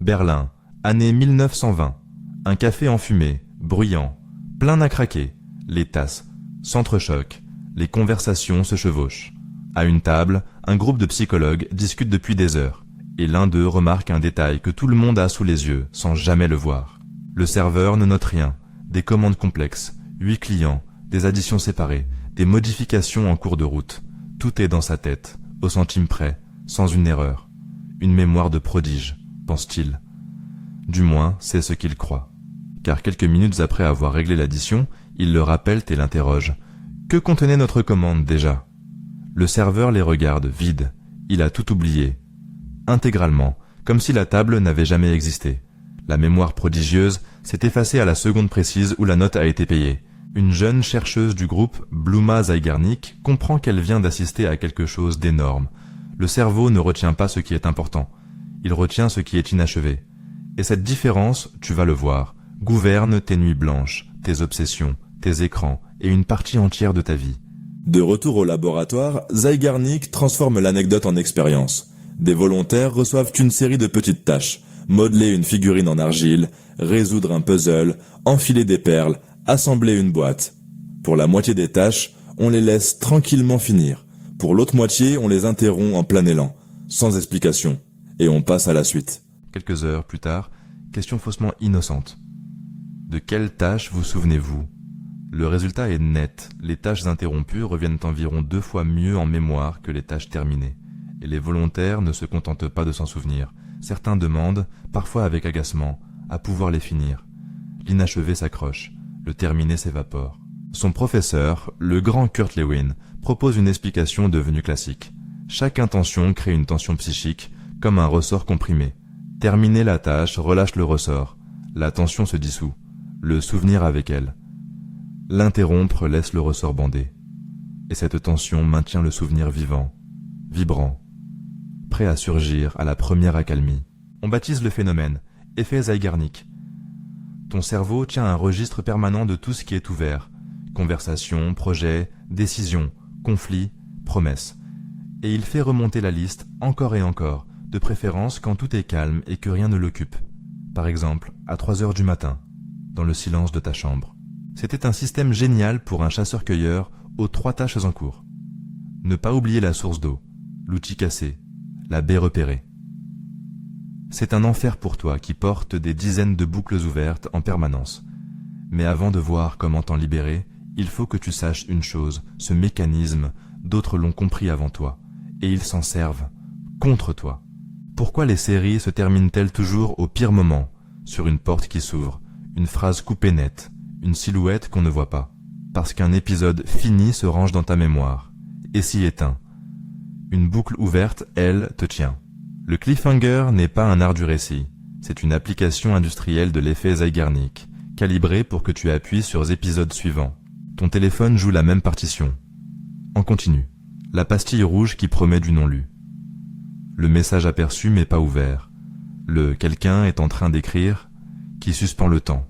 Berlin, année 1920. Un café enfumé, bruyant, plein à craquer. Les tasses s'entrechoquent, les conversations se chevauchent. À une table, un groupe de psychologues discute depuis des heures, et l'un d'eux remarque un détail que tout le monde a sous les yeux, sans jamais le voir. Le serveur ne note rien, des commandes complexes, 8 clients, des additions séparées, des modifications en cours de route. Tout est dans sa tête, au centime près, sans une erreur. Une mémoire de prodige, pense-t-il. Du moins, c'est ce qu'il croit. Car quelques minutes après avoir réglé l'addition, il le rappelle et l'interroge. « Que contenait notre commande déjà ?» Le serveur les regarde, vide. Il a tout oublié. Intégralement, comme si la table n'avait jamais existé. La mémoire prodigieuse s'est effacée à la seconde précise où la note a été payée. Une jeune chercheuse du groupe, Bluma Zygarnik, comprend qu'elle vient d'assister à quelque chose d'énorme. Le cerveau ne retient pas ce qui est important. Il retient ce qui est inachevé. Et cette différence, tu vas le voir, gouverne tes nuits blanches, tes obsessions, tes écrans et une partie entière de ta vie. De retour au laboratoire, Zygarnik transforme l'anecdote en expérience. Des volontaires reçoivent une série de petites tâches. Modeler une figurine en argile, résoudre un puzzle, enfiler des perles, assembler une boîte. Pour la moitié des tâches, on les laisse tranquillement finir. Pour l'autre moitié, on les interrompt en plein élan, sans explication, et on passe à la suite. Quelques heures plus tard, question faussement innocente. De quelle tâche vous souvenez-vous ? Le résultat est net. Les tâches interrompues reviennent environ 2 fois mieux en mémoire que les tâches terminées. Et les volontaires ne se contentent pas de s'en souvenir. Certains demandent, parfois avec agacement, à pouvoir les finir. L'inachevé s'accroche. Le terminé s'évapore. Son professeur, le grand Kurt Lewin, propose une explication devenue classique. Chaque intention crée une tension psychique, comme un ressort comprimé. Terminer la tâche relâche le ressort. La tension se dissout. Le souvenir avec elle. L'interrompre laisse le ressort bandé. Et cette tension maintient le souvenir vivant, vibrant, prêt à surgir à la première accalmie. On baptise le phénomène « effet Zygarnik ». Ton cerveau tient un registre permanent de tout ce qui est ouvert. Conversations, projets, décisions, conflits, promesses. Et il fait remonter la liste encore et encore, de préférence quand tout est calme et que rien ne l'occupe. Par exemple, à 3 heures du matin, dans le silence de ta chambre. C'était un système génial pour un chasseur-cueilleur aux 3 tâches en cours. Ne pas oublier la source d'eau, l'outil cassé, la baie repérée. C'est un enfer pour toi qui porte des dizaines de boucles ouvertes en permanence. Mais avant de voir comment t'en libérer, il faut que tu saches une chose, ce mécanisme, d'autres l'ont compris avant toi, et ils s'en servent, contre toi. Pourquoi les séries se terminent-elles toujours au pire moment, sur une porte qui s'ouvre, une phrase coupée nette, une silhouette qu'on ne voit pas? Parce qu'un épisode fini se range dans ta mémoire, et s'y éteint. Une boucle ouverte, elle, te tient. Le cliffhanger n'est pas un art du récit, c'est une application industrielle de l'effet Zygarnik, calibrée pour que tu appuies sur épisodes suivants. Ton téléphone joue la même partition. En continu, la pastille rouge qui promet du non lu. Le message aperçu mais pas ouvert. Le « quelqu'un est en train d'écrire » qui suspend le temps.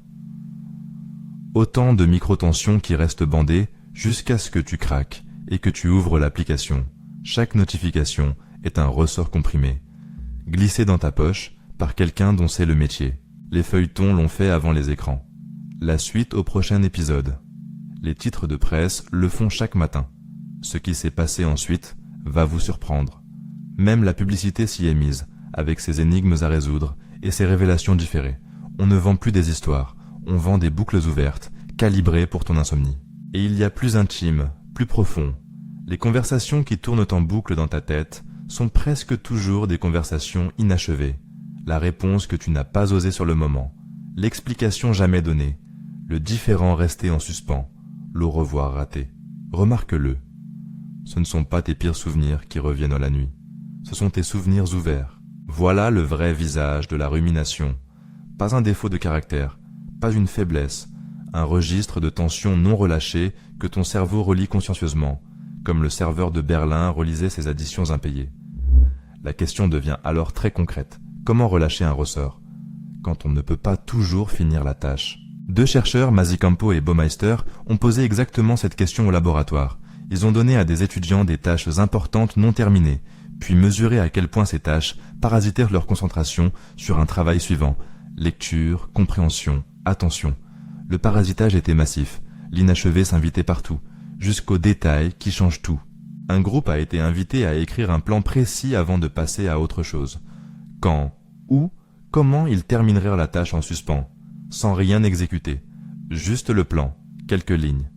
Autant de micro-tensions qui restent bandées jusqu'à ce que tu craques et que tu ouvres l'application. Chaque notification est un ressort comprimé, glissé dans ta poche par quelqu'un dont c'est le métier. Les feuilletons l'ont fait avant les écrans. La suite au prochain épisode. Les titres de presse le font chaque matin. Ce qui s'est passé ensuite va vous surprendre. Même la publicité s'y est mise, avec ses énigmes à résoudre et ses révélations différées. On ne vend plus des histoires, on vend des boucles ouvertes, calibrées pour ton insomnie. Et il y a plus intime, plus profond. Les conversations qui tournent en boucle dans ta tête sont presque toujours des conversations inachevées. La réponse que tu n'as pas osée sur le moment, l'explication jamais donnée, le différent resté en suspens, l'au revoir raté. Remarque-le. Ce ne sont pas tes pires souvenirs qui reviennent à la nuit. Ce sont tes souvenirs ouverts. Voilà le vrai visage de la rumination. Pas un défaut de caractère, pas une faiblesse, un registre de tensions non relâchées que ton cerveau relie consciencieusement, comme le serveur de Berlin relisait ses additions impayées. La question devient alors très concrète. Comment relâcher un ressort quand on ne peut pas toujours finir la tâche? 2 chercheurs, Mazicampo et Baumeister, ont posé exactement cette question au laboratoire. Ils ont donné à des étudiants des tâches importantes non terminées, puis mesurer à quel point ces tâches parasitèrent leur concentration sur un travail suivant. Lecture, compréhension, attention. Le parasitage était massif. L'inachevé s'invitait partout, jusqu'aux détails qui changent tout. Un groupe a été invité à écrire un plan précis avant de passer à autre chose. Quand, où, comment ils termineraient la tâche en suspens, sans rien exécuter. Juste le plan, quelques lignes.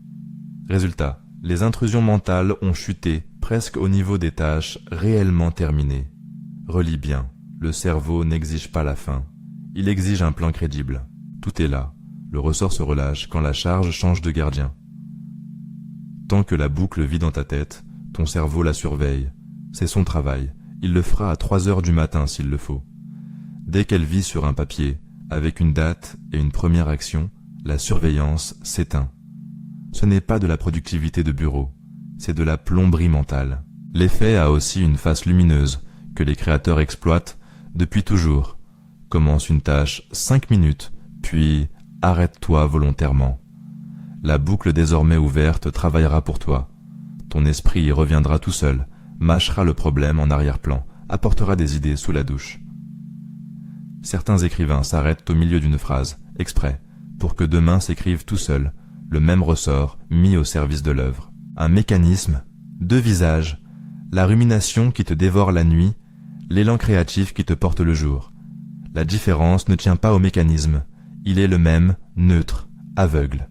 Résultat, les intrusions mentales ont chuté presque au niveau des tâches réellement terminées. Relis bien, le cerveau n'exige pas la fin. Il exige un plan crédible. Tout est là. Le ressort se relâche quand la charge change de gardien. Tant que la boucle vit dans ta tête, ton cerveau la surveille. C'est son travail. Il le fera à 3 heures du matin s'il le faut. Dès qu'elle vit sur un papier, avec une date et une première action, la surveillance s'éteint. Ce n'est pas de la productivité de bureau, c'est de la plomberie mentale. L'effet a aussi une face lumineuse que les créateurs exploitent depuis toujours. Commence une tâche 5 minutes, puis arrête-toi volontairement. La boucle désormais ouverte travaillera pour toi. Ton esprit y reviendra tout seul, mâchera le problème en arrière-plan, apportera des idées sous la douche. Certains écrivains s'arrêtent au milieu d'une phrase, exprès, pour que demain s'écrive tout seul, le même ressort mis au service de l'œuvre. Un mécanisme, 2 visages, la rumination qui te dévore la nuit, l'élan créatif qui te porte le jour. La différence ne tient pas au mécanisme, il est le même, neutre, aveugle.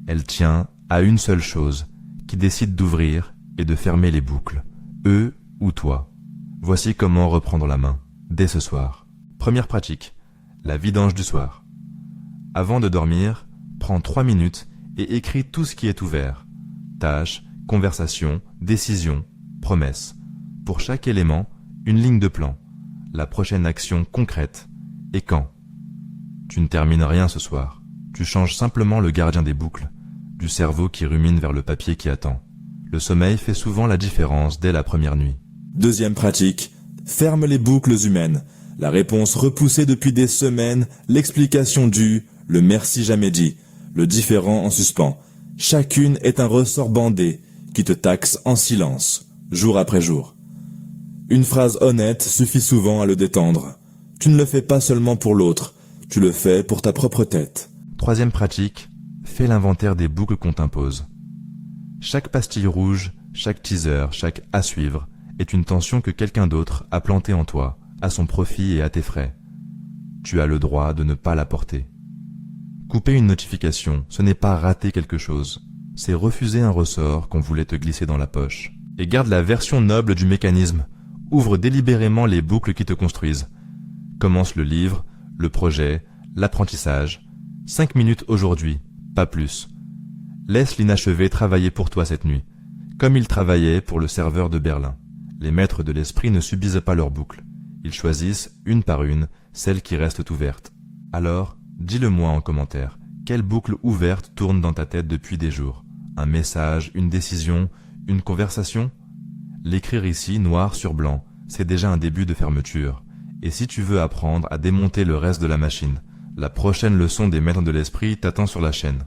Elle tient à une seule chose, qui décide d'ouvrir et de fermer les boucles, eux ou toi. Voici comment reprendre la main, dès ce soir. Première pratique, la vidange du soir. Avant de dormir, prends 3 minutes et écris tout ce qui est ouvert. Tâches, conversations, décisions, promesses. Pour chaque élément, une ligne de plan. La prochaine action concrète. Et quand? Tu ne termines rien ce soir. Tu changes simplement le gardien des boucles, du cerveau qui rumine vers le papier qui attend. Le sommeil fait souvent la différence dès la première nuit. Deuxième pratique, ferme les boucles humaines. La réponse repoussée depuis des semaines, l'explication due, le merci jamais dit, le différent en suspens. Chacune est un ressort bandé qui te taxe en silence, jour après jour. Une phrase honnête suffit souvent à le détendre. Tu ne le fais pas seulement pour l'autre, tu le fais pour ta propre tête. Troisième pratique, fais l'inventaire des boucles qu'on t'impose. Chaque pastille rouge, chaque teaser, chaque à suivre est une tension que quelqu'un d'autre a plantée en toi, à son profit et à tes frais. Tu as le droit de ne pas la porter. Couper une notification, ce n'est pas rater quelque chose, c'est refuser un ressort qu'on voulait te glisser dans la poche. Et garde la version noble du mécanisme, ouvre délibérément les boucles qui te construisent. Commence le livre, le projet, l'apprentissage. 5 minutes aujourd'hui, pas plus. Laisse l'inachevé travailler pour toi cette nuit, comme il travaillait pour le serveur de Berlin. Les maîtres de l'esprit ne subissent pas leurs boucles. Ils choisissent, une par une, celles qui restent ouvertes. Alors, dis-le-moi en commentaire. Quelle boucle ouverte tourne dans ta tête depuis des jours? Un message, une décision, une conversation? L'écrire ici, noir sur blanc, c'est déjà un début de fermeture. Et si tu veux apprendre à démonter le reste de la machine, la prochaine leçon des maîtres de l'esprit t'attend sur la chaîne.